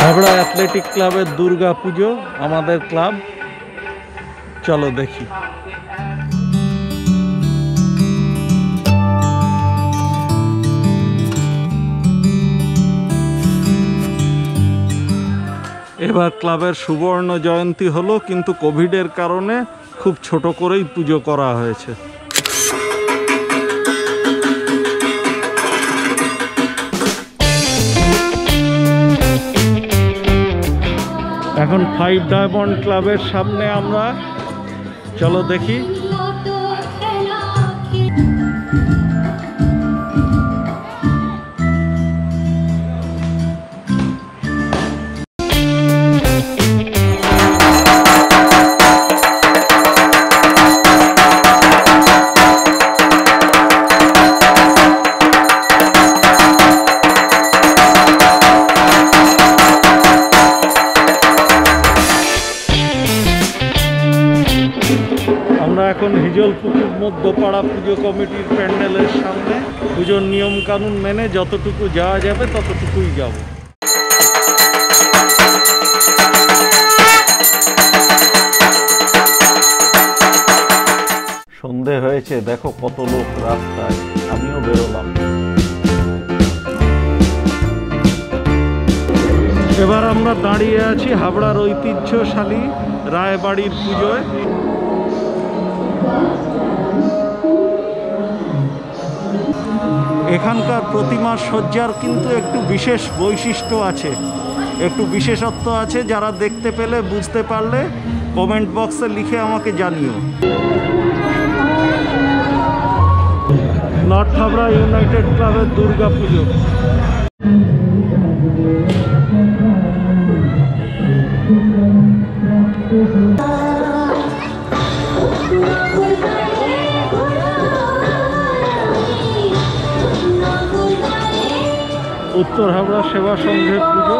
Habra athletic ক্লাবের দুর্গা পুজো, আমাদের club. চলো দেখি। এবার ক্লাবের সুবর্ণ জয়ন্তী হলো, কিন্তু কোভিডের কারণে খুব ছোট করেই পুজো করা হয়েছে। এখন 5 ডায়মন্ড ক্লাবের সামনে আমরা, চলো দেখি। আমরা এখন হিজলপুকুর মধ্যপাড়া পুজো কমিটির প্যান্ডেলের সামনে। পুজোর নিয়ম কানুন মেনে যতটুকু যাওয়া যাবে ততটুকুই যাব। সন্ধে হয়েছে, দেখো কত লোক রাস্তায়, আমিও বেরোলাম। এবার আমরা দাঁড়িয়ে আছি হাবড়ার ঐতিহ্যশালী রায়বাড়ির পুজোয়। এখানকার প্রতিমার সজ্জার কিন্তু একটু বিশেষ বৈশিষ্ট্য আছে, একটু বিশেষত্ব আছে। যারা দেখতে পেলে, বুঝতে পারলে কমেন্ট বক্সে লিখে আমাকে জানিও। নর্থ হাবড়া ইউনাইটেড ক্লাবের দুর্গা পুজো। উত্তর হাবড়া সেবা সংঘের পুজো।